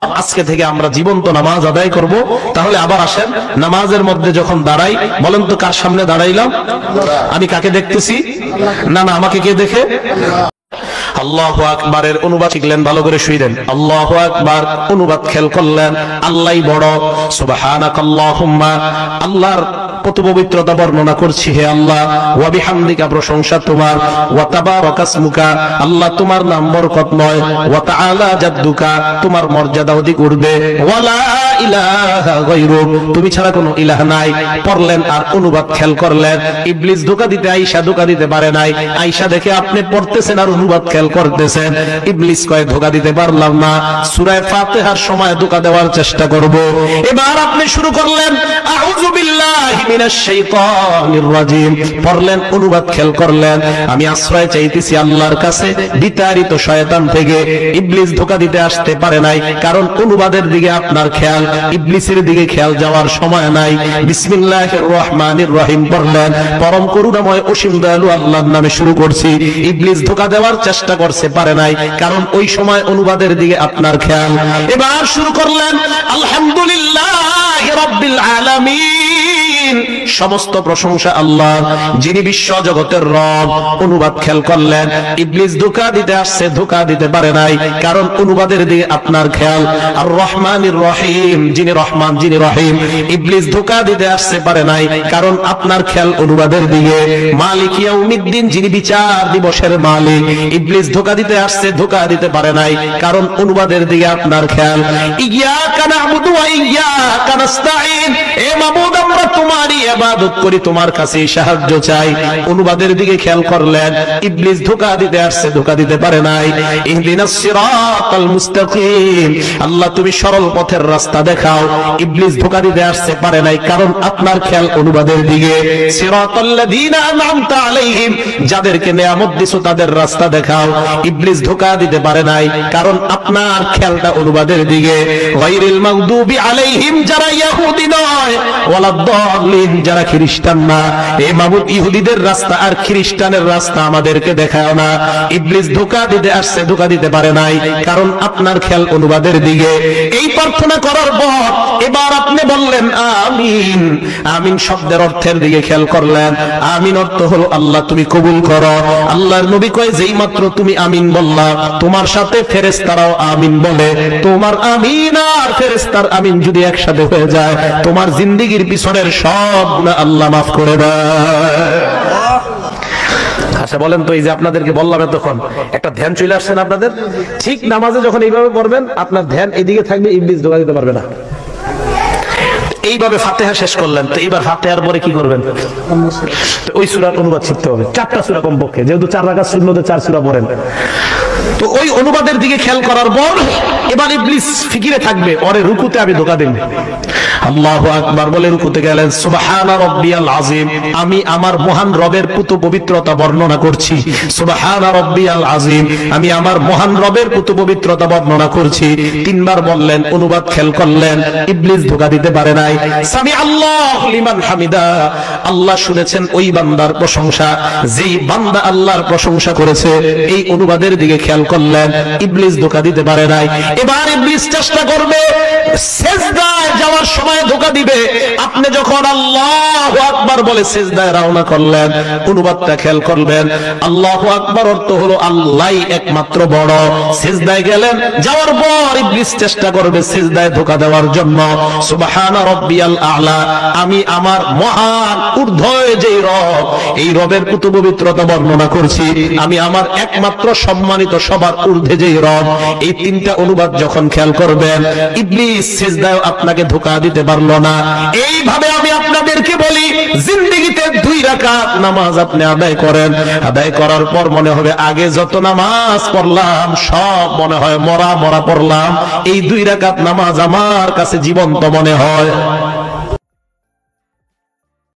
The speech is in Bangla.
আজকে থেকে আমরা জীবন্ত নামাজ আদায় করব। তাহলে আবার আসেন, নামাজের মধ্যে যখন দাঁড়াই, বলেন তো কার সামনে দাঁড়াইলাম? আমি কাকে দেখতেছি? না না, আমাকে কে দেখে? আল্লাহু আকবারের অনুবাদ শিখলেন, ভালো করে শুইলেন। আল্লাহু আকবার অনুবাদ খেয়াল করলেন, আল্লাহই বড়। সুবহানাকাল্লাহুম্মা, আল্লাহর কত পবিত্রতা বর্ণনা করছি, হে আল্লাহ। ওয়া বিহামদিকা, প্রশংসা তোমার। ওয়া তাবারাকাসমুকা, আল্লাহ তোমার নাম বরকতময়। ওয়া তাআলা জাদ্দুকা, তোমার মর্যাদা অধিক ঊর্ধ্বে। ওয়া লা ইলাহা গায়রুক, তুমি ছাড়া কোনো ইলাহ নাই। পড়লেন আর অনুবাদ খেয়াল করলেন। ইবলিস ধোঁকা দিতে আয়েশা ধোঁকা দিতে পারে নাই। আয়েশা দেখে আপনি পড়তেছেন আর অনুবাদ খেয়াল করতেছেন। ইবলিস কয় ধোঁকা দিতে পারলাম না, সূরা ফাতিহার সময় ধোঁকা দেওয়ার চেষ্টা করব। এবার আপনি শুরু করলেন আউযু বিল্লাহি মিনাশ শাইতানির রাজিম, পড়লেন, অনুবাদ খেয়াল করলেন, আমি আশ্রয় চাইতেছি আল্লাহর কাছে বিতাড়িত শয়তান থেকে। ইবলিস ধোঁকা দিতে আসতে পারে নাই, কারণ অনুবাদের দিকে আপনার খেয়াল, ইবলিসের দিকে খেয়াল যাওয়ার সময় নাই। বিসমিল্লাহির রহমানির রহিম পড়লেন, পরম করুণাময় অসীম দয়ালু আল্লাহর নামে শুরু করছি। ইবলিস ধোঁকা দেওয়ার চেষ্টা করছে, পারে নাই, কারণ ওই সময় অনুবাদের দিকে আপনার খেয়াল। এবার শুরু করলেন আলহামদুলিল্লাহি রাব্বিল আলামিন, সমস্ত প্রশংসা আল্লাহর, যিনি বিশ্ব জগতের রব। অনুবাদ খেয়াল করলেন, ইবলিস ধোঁকা দিতে আসছে, ধোঁকা দিতে পারে নাই, কারণ অনুবাদের দিকে আপনার খেয়াল। আর রহমানির রহিম, যিনি রহমান, যিনি রহিম। ইবলিস ধোঁকা দিতে আসছে, পারে নাই, কারণ আপনার খেয়াল অনুবাদের দিকে। মালিক ইয়াউমিদ্দিন, যিনি বিচার দিবসের মালিক। ইবলিস ধোঁকা দিতে আসছে, ধোঁকা দিতে পারে নাই, কারণ অনুবাদের দিকে আপনার খেয়াল। ইয়াকা না'বুদু ওয়া ইয়াকা নাস্তাঈন, এ মাবুদ আমরা তোমারই ইবাদত করি, তোমার কাছে সাহায্য চাই। অনুবাদের দিকে খেয়াল করলেন, ইবলিস ধোঁকা দিতে আসছে, ধোঁকা দিতে পারে নাই। ইহদিনাস সিরাতাল মুস্তাকিম, আল্লাহ তুমি সরল পথের রাস্তা দেখাও। ইবলিস ধোঁকা দিতে আসছে, পারে নাই, কারণ আপনার খেয়াল অনুবাদের দিকে। সিরাতাল্লাযীনা আন'আমতা আলাইহিম, যাদেরকে নিয়ামত দিছো তাদের রাস্তা দেখাও। ইবলিস ধোঁকা দিতে পারে নাই, কারণ আপনার খেয়ালটা অনুবাদের দিকে। গায়রিল মাগদুবি আলাইহিম, যারা ইহুদি নয়, ওয়ালাদ-দাল্লিন, যারা খ্রিস্টান না। এ মাবুদ, ইহুদিদের রাস্তা আর খ্রিস্টানের রাস্তা আমাদেরকে দেখাও না। ইবলিস ধোঁকা দিতে আসছে, ধোঁকা দিতে পারে নাই, কারণ আপনার খেয়াল অনুবাদের দিকে। এই প্রার্থনা করার পর এবার আপনি বললেন আমিন। আমিন শব্দের অর্থের দিকে খেয়াল করলেন। আমিন অর্থ হলো আল্লাহ তুমি কবুল করো। আল্লাহর নবী কয়, যেই মাত্র তুমি আমিন বললা, তোমার সাথে ফেরেশতারাও আমিন বলে। তোমার আমিন আর ফেরেশতার আমিন যদি একসাথে হয়ে যায়, তোমার জিন্দেগীর পিছনের সব গুনাহ আল্লাহ মাফ করে দেয়। আচ্ছা বলেন তো, এই যে আপনাদেরকে বললাম তখন একটা ধ্যান চলে আসছে না আপনাদের? ঠিক নামাজে যখন এইভাবে পড়বেন, আপনার ধ্যান এদিকে থাকবে, ইবলিস ধোঁকা দিতে পারবে না। এইভাবে ফাতিহা শেষ করলেন, তো এবার ফাতিহার পরে কি করবেন? ওই সূরার অনুবাদ শিখতে হবে, 4টা সূরা কমপক্ষে, যেহেতু 4 রাকাত সুন্নতে 4 সূরা পড়েন। তো ওই অনুবাদের দিকে খেয়াল করার পর এবার ইবলিস ফিকিরে থাকবে, ওরে রুকুতে আমি ধোঁকা দেব। আল্লাহু আকবার বলে রুকুতে গেলেন। সুবহানা রাব্বিয়াল আযীম, আমি আমার মহান রবের পুত পবিত্রতা বর্ণনা করছি। সুবহানা রাব্বিয়াল আযীম, আমি আমার মহান রবের পুত পবিত্রতা বর্ণনা করছি। 3 বার বললেন, অনুবাদ খেয়াল করলেন, ইবলিস ধোঁকা দিতে পারে নাই। সামি আল্লাহু লিমান হামিদা, আল্লাহ শুনেছেন ওই বান্দার প্রশংসা, যেই বান্দা আল্লাহর প্রশংসা করেছে। এই অনুবাদের দিকে খেয়াল করলেন, ইবলিস ধোঁকা দিতে পারে নাই। এবার ইবলিস চেষ্টা করবে সিজদায় যাওয়ার সময় ধোঁকা দিবে। আপনি যখন আল্লাহু আকবার বলে সিজদায় রওনা করলেন, অনুবাদটা খেয়াল করবেন। আল্লাহু আকবার অর্থ হলো আল্লাহই একমাত্র বড়। সিজদায় গেলেন, যাওয়ার পর ইবলিস চেষ্টা করবে সিজদায় ধোঁকা দেওয়ার জন্য। সুবহানা রাব্বিয়াল আ'লা, আমি আমার মহান ঊর্ধ্বে যেই রব, এই রবের কত পবিত্রতা বর্ণনা করছি। আমি আমার একমাত্র সম্মানিত, সবার ঊর্ধ্বে যেই রব। এই 3টা অনুবাদ যখন খেয়াল করবেন, ইবলিস সিজদায় আপনাকে ধোঁকা দিতে পারলো না। এইভাবে আমি আপনাদেরকে বলি, জিন্দেগিতে 2 রাকাত নামাজ আপনি আদায় করেন। আদায় করার পর মনে হবে আগে যত নামাজ পড়লাম সব মনে হয় মরা মরা পড়লাম। এই 2 রাকাত নামাজ আমার কাছে জীবন্ত মনে হয়।